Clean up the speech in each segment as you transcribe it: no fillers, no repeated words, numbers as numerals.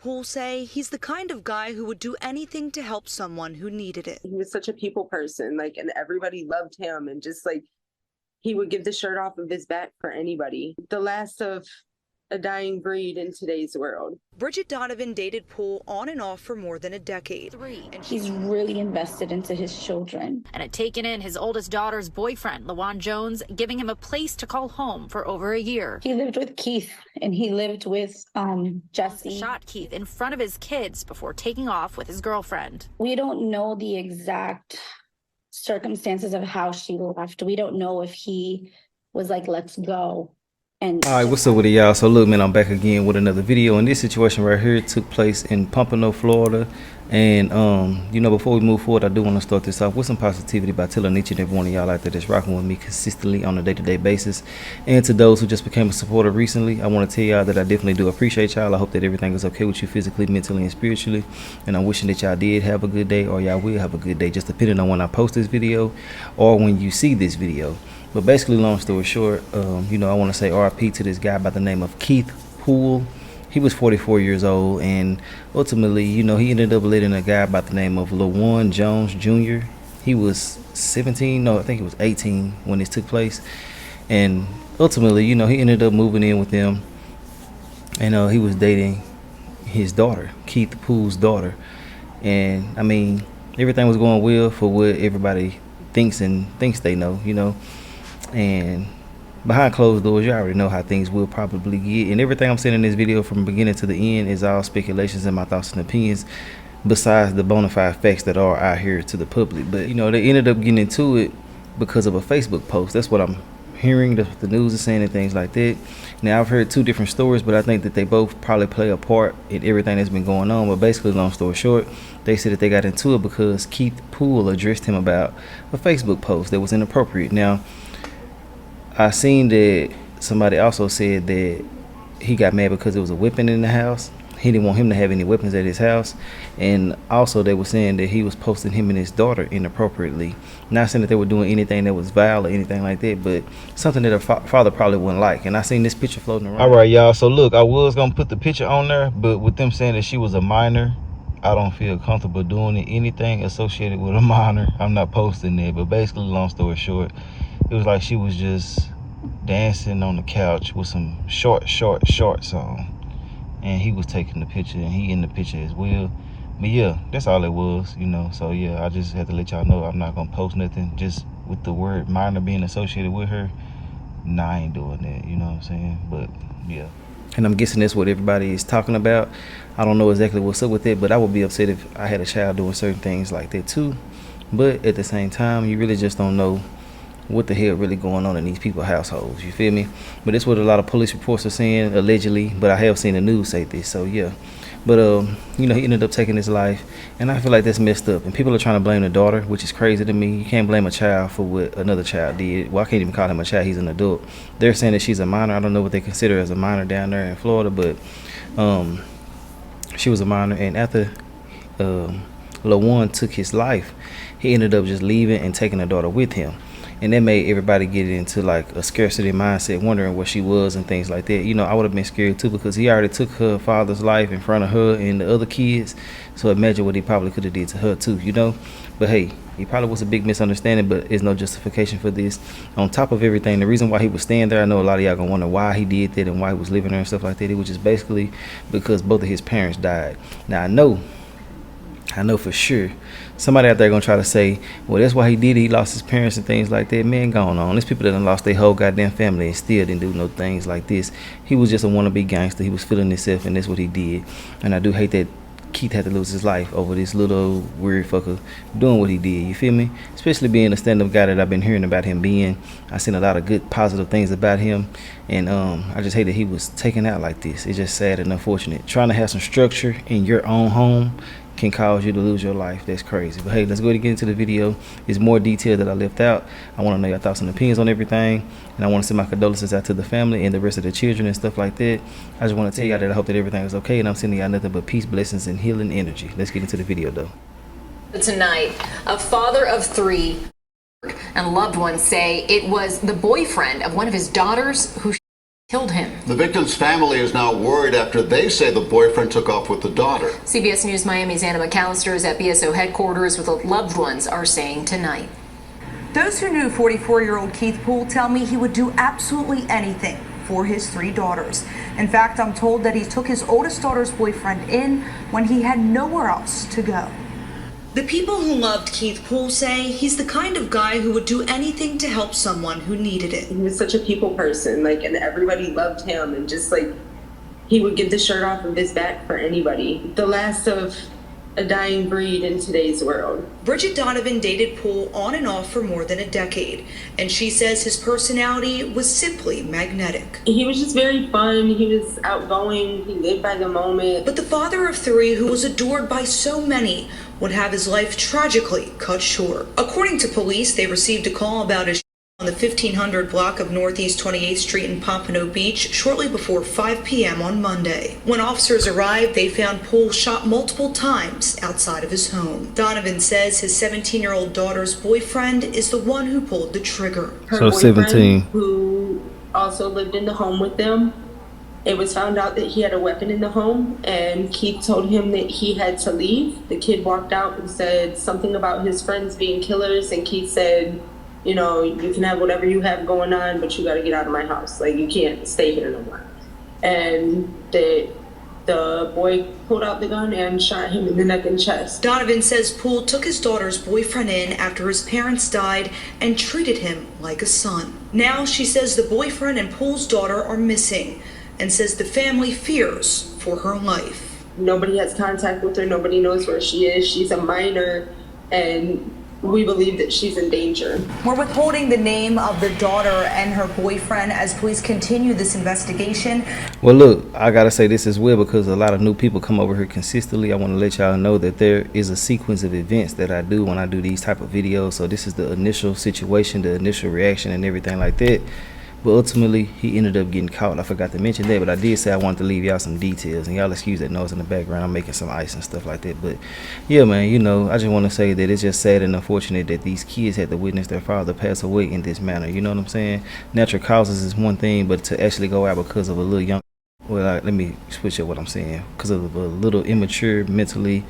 Poole say he's the kind of guy who would do anything to help someone who needed it. He was such a people person, like, and everybody loved him, and just like he would give the shirt off of his back for anybody. The last of a dying breed in today's world. Bridget Donovan dated Poole on and off for more than a decade. He's really invested into his children. And had taken in his oldest daughter's boyfriend, LaJuan Jones, giving him a place to call home for over a year. He lived with Keith, and he lived with Jesse. Shot Keith in front of his kids before taking off with his girlfriend. We don't know the exact circumstances of how she left. We don't know if he was like, let's go. And all right, what's up with it, y'all? So look, man, I'm back again with another video, and this situation right here took place in Pompano, Florida. And you know, before we move forward, I do want to start this off with some positivity by telling each and every one of y'all out there that's rocking with me consistently on a day-to-day basis. And to those who just became a supporter recently, I want to tell y'all that I definitely do appreciate y'all. I hope that everything is okay with you physically, mentally, and spiritually. And I'm wishing that y'all did have a good day, or y'all will have a good day, just depending on when I post this video or when you see this video. But basically, long story short, you know, I want to say RIP to this guy by the name of Keith Poole. He was 44 years old, and ultimately, you know, he ended up letting a guy by the name of LaJuan Jones Jr. He was 17, no, I think he was 18 when this took place. And ultimately, you know, he ended up moving in with them, and he was dating his daughter, Keith Poole's daughter. And I mean, everything was going well for what everybody thinks they know, you know. And behind closed doors, you already know how things will probably get. And everything I'm saying in this video from beginning to the end is all speculations and my thoughts and opinions, besides the bona fide facts that are out here to the public. But you know, they ended up getting into it because of a Facebook post. That's what I'm hearing, the news is saying, and things like that. Now, I've heard two different stories, but I think that they both probably play a part in everything that's been going on. But basically, long story short, they said that they got into it because Keith Poole addressed him about a Facebook post that was inappropriate. Now, I seen that somebody also said that he got mad because there was a weapon in the house. He didn't want him to have any weapons at his house. And also they were saying that he was posting him and his daughter inappropriately. Not saying that they were doing anything that was vile or anything like that, but something that a father probably wouldn't like. And I seen this picture floating around. All right, y'all. So look, I was going to put the picture on there, but with them saying that she was a minor, I don't feel comfortable doing it. Anything associated with a minor, I'm not posting it. But basically, long story short, it was like she was just dancing on the couch with some shorts on. And he was taking the picture, and he in the picture as well. But yeah, that's all it was, you know. So yeah, I just had to let y'all know I'm not gonna post nothing just with the word minor being associated with her. Nah, I ain't doing that, you know what I'm saying? But yeah. And I'm guessing that's what everybody is talking about. I don't know exactly what's up with it, but I would be upset if I had a child doing certain things like that too. But at the same time, you really just don't know what the hell really going on in these people's households, you feel me? But that's what a lot of police reports are saying, allegedly, but I have seen the news say this, so yeah. But you know, he ended up taking his life, and I feel like that's messed up. And people are trying to blame the daughter, which is crazy to me. You can't blame a child for what another child did. Well, I can't even call him a child, he's an adult. They're saying that she's a minor. I don't know what they consider as a minor down there in Florida, but she was a minor. And after LaJuan took his life, he ended up just leaving and taking the daughter with him. And that made everybody get into like a scarcity mindset, wondering where she was and things like that. You know, I would have been scared too, because he already took her father's life in front of her and the other kids. So imagine what he probably could have did to her too, you know. But hey, he probably was a big misunderstanding, but there's no justification for this. On top of everything, the reason why he was staying there, I know a lot of y'all gonna wonder why he did that and why he was living there and stuff like that. It was just basically because both of his parents died. Now I know for sure somebody out there gonna try to say, well, that's why he did it. He lost his parents and things like that. Man, going on. There's people that done lost their whole goddamn family and still didn't do no things like this. He was just a wannabe gangster. He was feeling himself, and that's what he did. And I do hate that Keith had to lose his life over this little weird fucker doing what he did. You feel me? Especially being a stand-up guy that I've been hearing about him being. I've seen a lot of good, positive things about him. And I just hate that he was taken out like this. It's just sad and unfortunate. Trying to have some structure in your own home can cause you to lose your life. That's crazy. But hey, let's go ahead and get into the video. There's more detail that I left out. I want to know your thoughts and opinions on everything, and I want to send my condolences out to the family and the rest of the children and stuff like that. I just want to tell y'all that I hope that everything is okay, and I'm sending y'all nothing but peace, blessings, and healing energy. Let's get into the video though. Tonight, a father of three and loved ones say it was the boyfriend of one of his daughters who killed him. The victim's family is now worried after they say the boyfriend took off with the daughter. CBS News Miami's Anna McAllister is at BSO headquarters with what loved ones are saying tonight. Those who knew 44-year-old Keith Poole tell me he would do absolutely anything for his 3 daughters. In fact, I'm told that he took his oldest daughter's boyfriend in when he had nowhere else to go. The people who loved Keith Poole say he's the kind of guy who would do anything to help someone who needed it. He was such a people person, like, and everybody loved him, and just like he would give the shirt off of his back for anybody. The last of a dying breed in today's world. Bridget Donovan dated Poole on and off for more than a decade, and she says his personality was simply magnetic. He was just very fun. He was outgoing. He lived by the moment. But the father of 3, who was adored by so many, would have his life tragically cut short. According to police, they received a call about his on the 1500 block of Northeast 28th Street in Pompano Beach shortly before 5 p.m. on Monday. When officers arrived, they found Poole shot multiple times outside of his home. Donovan says his 17-year-old daughter's boyfriend is the one who pulled the trigger. Her So boyfriend, 17. who also lived in the home with them. It was found out that he had a weapon in the home, and Keith told him that he had to leave. The kid walked out and said something about his friends being killers, and Keith said, you know, you can have whatever you have going on, but you got to get out of my house. Like, you can't stay here no more. And the boy pulled out the gun and shot him in the neck and chest. Donovan says Poole took his daughter's boyfriend in after his parents died and treated him like a son. Now she says the boyfriend and Poole's daughter are missing and says the family fears for her life. Nobody has contact with her. Nobody knows where she is. She's a minor, and we believe that she's in danger. We're withholding the name of the daughter and her boyfriend as police continue this investigation. Well, look, I gotta say this as well, because a lot of new people come over here consistently. I want to let y'all know that there is a sequence of events that I do when I do these type of videos. So this is the initial situation, the initial reaction and everything like that. But ultimately, he ended up getting caught. I forgot to mention that, but I did say I wanted to leave y'all some details. And y'all excuse that noise in the background. I'm making some ice and stuff like that. But yeah, man, you know, I just want to say that it's just sad and unfortunate that these kids had to witness their father pass away in this manner. You know what I'm saying? Natural causes is one thing, but to actually go out because of a little young, well, let me switch up what I'm saying. Because of a little immature, mentally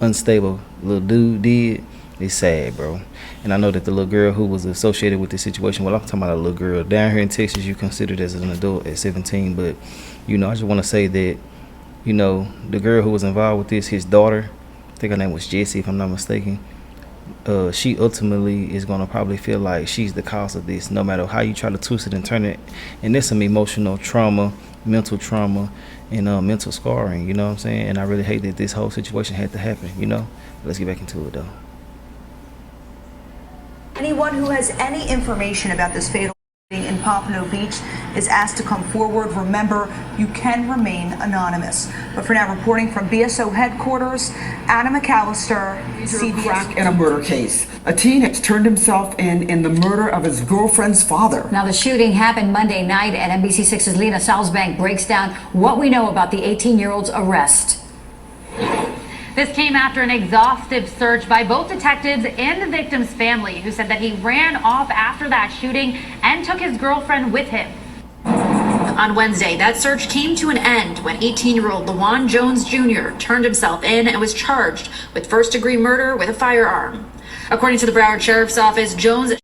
unstable little dude did, it's sad, bro. And I know that the little girl who was associated with this situation, well, I'm talking about a little girl down here in Texas, you considered as an adult at 17. But, you know, I just want to say that, you know, the girl who was involved with this, his daughter, I think her name was Jessie, if I'm not mistaken, she ultimately is going to probably feel like she's the cause of this, no matter how you try to twist it and turn it. And there's some emotional trauma, mental trauma, and mental scarring, you know what I'm saying? And I really hate that this whole situation had to happen, you know? Let's get back into it, though. Anyone who has any information about this fatal shooting in Pompano Beach is asked to come forward. Remember, you can remain anonymous. But for now, reporting from BSO headquarters, Anna McAllister, CBS. Crack in a murder case. A teen has turned himself in the murder of his girlfriend's father. Now, the shooting happened Monday night, and NBC6's Lena Salzbank breaks down what we know about the 18-year-old's arrest. This came after an exhaustive search by both detectives and the victim's family, who said that he ran off after that shooting and took his girlfriend with him. On Wednesday, that search came to an end when 18-year-old Lled Jones Jr. turned himself in and was charged with first-degree murder with a firearm. According to the Broward Sheriff's Office, Jones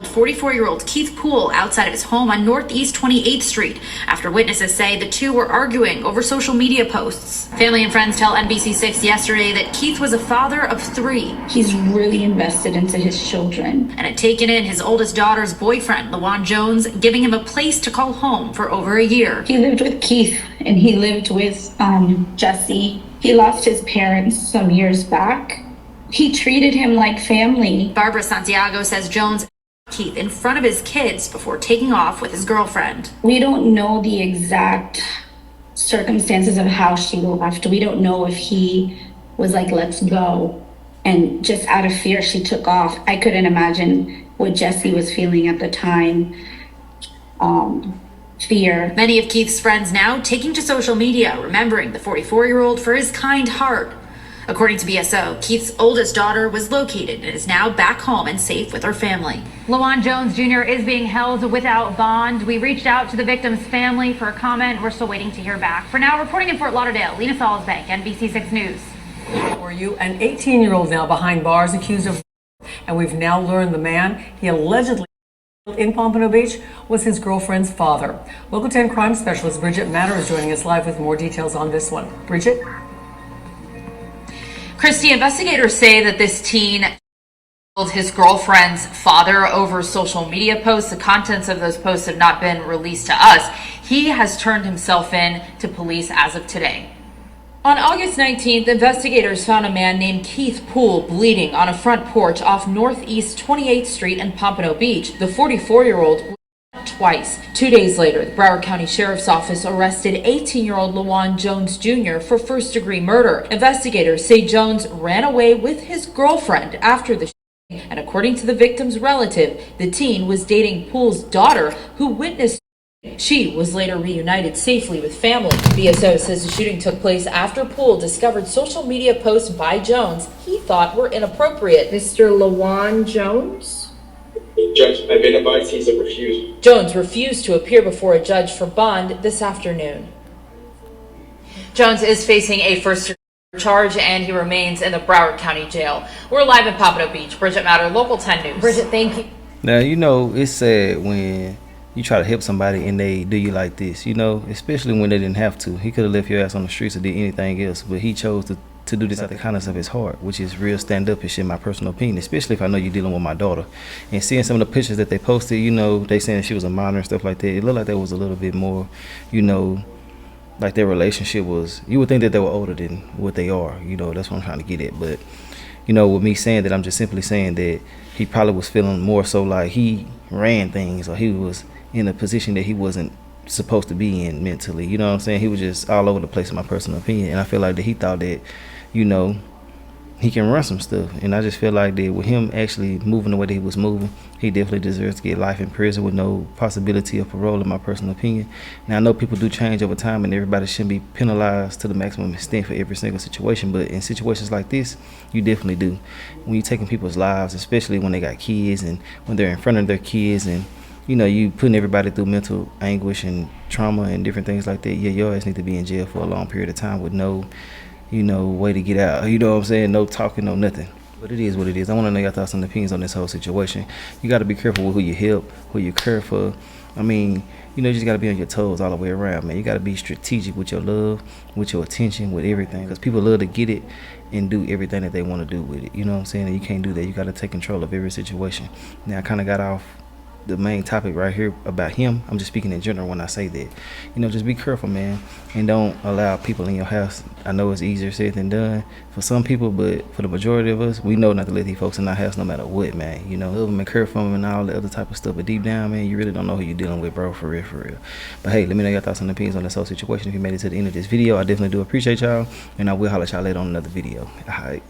44-year-old Keith Poole outside of his home on Northeast 28th Street after witnesses say the two were arguing over social media posts. Family and friends tell NBC6 yesterday that Keith was a father of 3. He's really invested into his children. And had taken in his oldest daughter's boyfriend, Lled Jones, giving him a place to call home for over a year. He lived with Keith and he lived with Jesse. He lost his parents some years back. He treated him like family. Barbara Santiago says Jones Keith in front of his kids before taking off with his girlfriend. We don't know the exact circumstances of how she left. We don't know if he was like, let's go, and just out of fear she took off. I couldn't imagine what Jesse was feeling at the time. Fear. Many of Keith's friends now taking to social media, remembering the 44-year-old for his kind heart. According to BSO, Keith's oldest daughter was located and is now back home and safe with her family. Lawan Jones Jr. is being held without bond. We reached out to the victim's family for a comment. We're still waiting to hear back. For now, reporting in Fort Lauderdale, Lena Salzbank, NBC6 News. For you, an 18-year-old now behind bars accused of, and we've now learned the man he allegedly killed in Pompano Beach was his girlfriend's father. Local 10 crime specialist Bridget Matter is joining us live with more details on this one. Bridget? Christy, investigators say that this teen killed his girlfriend's father over social media posts. The contents of those posts have not been released to us. He has turned himself in to police as of today. On August 19th, investigators found a man named Keith Poole bleeding on a front porch off Northeast 28th Street in Pompano Beach. The 44-year-old was shot twice. 2 days later, the Broward County Sheriff's Office arrested 18-year-old Lawan Jones Jr. for first-degree murder. Investigators say Jones ran away with his girlfriend after the shooting, and according to the victim's relative, the teen was dating Poole's daughter, who witnessed. She was later reunited safely with family. BSO says the shooting took place after Poole discovered social media posts by Jones he thought were inappropriate. Mr. Lawan Jones? Judge, I've been advised he's a refusal. Jones refused to appear before a judge for bond this afternoon. Jones is facing a first charge and he remains in the Broward County Jail. We're live in Pompano Beach. Bridget Matter, Local 10 News. Bridget, thank you. Now, you know, it's sad when you try to help somebody and they do you like this, you know, especially when they didn't have to. He could have left your ass on the streets or did anything else, but he chose to do this out of the kindness of his heart, which is real stand-up-ish in my personal opinion, especially if I know you're dealing with my daughter. And seeing some of the pictures that they posted, you know, they saying she was a minor and stuff like that, it looked like that was a little bit more, you know, like their relationship was, you would think that they were older than what they are, you know, that's what I'm trying to get at. But, you know, with me saying that, I'm just simply saying that he probably was feeling more so like he ran things or he was in a position that he wasn't supposed to be in mentally, you know what I'm saying? He was just all over the place in my personal opinion, and I feel like that he thought that, you know, he can run some stuff, and I just feel like that with him actually moving the way that he was moving, he definitely deserves to get life in prison with no possibility of parole, in my personal opinion. Now, I know people do change over time, and everybody shouldn't be penalized to the maximum extent for every single situation, but in situations like this, you definitely do. When you're taking people's lives, especially when they got kids and when they're in front of their kids, and you know, you putting everybody through mental anguish and trauma and different things like that, yeah, your ass need to be in jail for a long period of time with no, you know, way to get out. You know what I'm saying? No talking, no nothing. But it is what it is. I want to know your thoughts and opinions on this whole situation. You got to be careful with who you help, who you care for. I mean, you know, you just got to be on your toes all the way around, man. You got to be strategic with your love, with your attention, with everything. Because people love to get it and do everything that they want to do with it. You know what I'm saying? And you can't do that. You got to take control of every situation. Now, I kind of got off the main topic right here about him. I'm just speaking in general when I say that. You know, just be careful, man, and don't allow people in your house. I know it's easier said than done for some people, but for the majority of us, we know not to let these folks in our house no matter what, man. You know, love them and care for them and all the other type of stuff, but deep down, man, you really don't know who you're dealing with, bro, for real, for real. But hey, let me know your thoughts and opinions on this whole situation. If you made it to the end of this video, I definitely do appreciate y'all, and I will holler at y'all later on another video. All right.